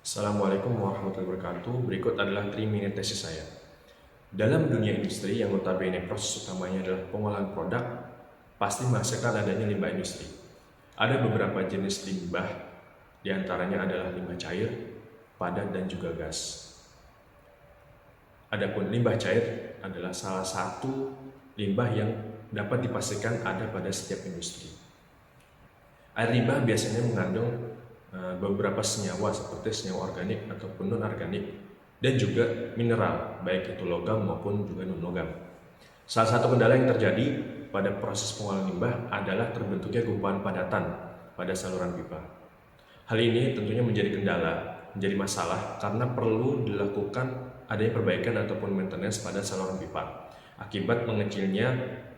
Assalamualaikum warahmatullahi wabarakatuh. Berikut adalah 3-minute tesis saya. Dalam dunia industri yang notabene proses utamanya adalah pengolahan produk, pasti menghasilkan adanya limbah industri. Ada beberapa jenis limbah, diantaranya adalah limbah cair, padat, dan juga gas. Adapun limbah cair adalah salah satu limbah yang dapat dipastikan ada pada setiap industri. Air limbah biasanya mengandung beberapa senyawa seperti senyawa organik ataupun non-organik dan juga mineral, baik itu logam maupun juga non-logam. Salah satu kendala yang terjadi pada proses pengolahan limbah adalah terbentuknya gumpalan padatan pada saluran pipa. Hal ini tentunya menjadi kendala, menjadi masalah karena perlu dilakukan adanya perbaikan ataupun maintenance pada saluran pipa akibat mengecilnya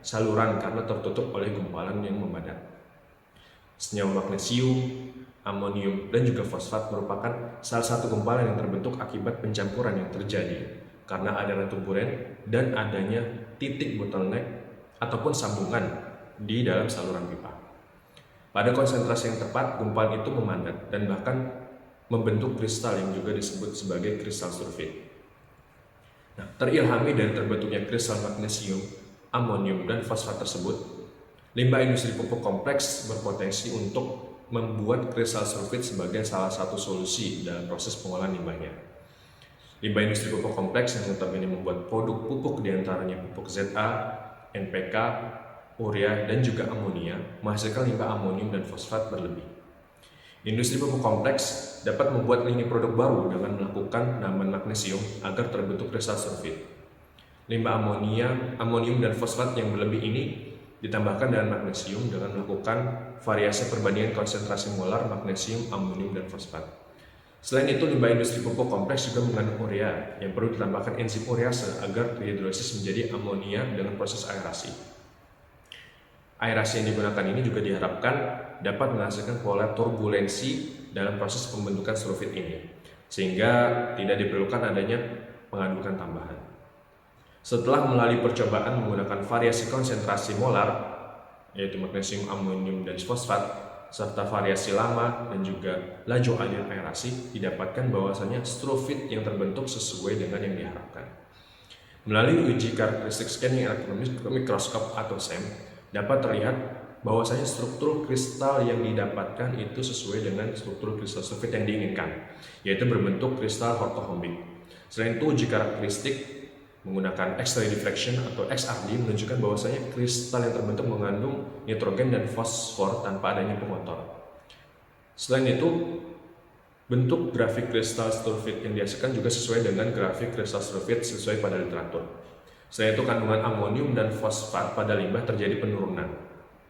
saluran karena tertutup oleh gumpalan yang memadat. Senyawa magnesium, amonium, dan juga fosfat merupakan salah satu gumpalan yang terbentuk akibat pencampuran yang terjadi karena adanya turbulen dan adanya titik bottleneck ataupun sambungan di dalam saluran pipa. Pada konsentrasi yang tepat, gumpalan itu memadat dan bahkan membentuk kristal yang juga disebut sebagai kristal sulfit. Nah, terilhami dari terbentuknya kristal magnesium, amonium, dan fosfat tersebut, limbah industri pupuk kompleks berpotensi untuk membuat kristal sulfit sebagai salah satu solusi dalam proses pengolahan limbahnya. Limbah industri pupuk kompleks yang notabene membuat produk pupuk diantaranya pupuk ZA, NPK, urea, dan juga amonia menghasilkan limbah amonium dan fosfat berlebih. Industri pupuk kompleks dapat membuat lini produk baru dengan melakukan penambahan magnesium agar terbentuk kristal sulfit. Limbah amonium, dan fosfat yang berlebih ini ditambahkan dengan magnesium dengan melakukan variasi perbandingan konsentrasi molar magnesium, amonium, dan fosfat. Selain itu, limbah industri pupuk kompleks juga mengandung urea yang perlu ditambahkan enzim urease agar dihidrolisis menjadi amonia dengan proses aerasi. Aerasi yang digunakan ini juga diharapkan dapat menghasilkan pola turbulensi dalam proses pembentukan sulfit ini, sehingga tidak diperlukan adanya pengadukan tambahan. Setelah melalui percobaan menggunakan variasi konsentrasi molar, yaitu magnesium, amonium, dan fosfat, serta variasi lama dan juga laju alir aerasi, didapatkan bahwasanya sulfit yang terbentuk sesuai dengan yang diharapkan. Melalui uji karakteristik scanning elektronik mikroskop atau SEM, dapat terlihat bahwasanya struktur kristal yang didapatkan itu sesuai dengan struktur kristal sulfit yang diinginkan, yaitu berbentuk kristal ortorhombik. Selain itu, uji karakteristik menggunakan X-ray diffraction atau XRD menunjukkan bahwasanya kristal yang terbentuk mengandung nitrogen dan fosfor tanpa adanya pengotor. Selain itu, bentuk grafik kristal sulfit yang dihasilkan juga sesuai dengan grafik kristal sulfit sesuai pada literatur. Selain itu, kandungan amonium dan fosfat pada limbah terjadi penurunan.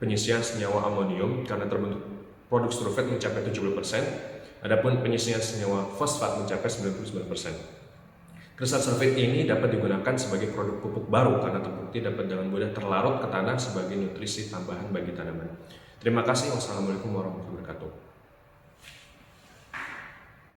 Penyisian senyawa amonium karena terbentuk produk sulfit mencapai 70%, adapun penyisian senyawa fosfat mencapai 99%. Kristal sulfit ini dapat digunakan sebagai produk pupuk baru karena terbukti dapat dengan mudah terlarut ke tanah sebagai nutrisi tambahan bagi tanaman. Terima kasih. Wassalamualaikum warahmatullahi wabarakatuh.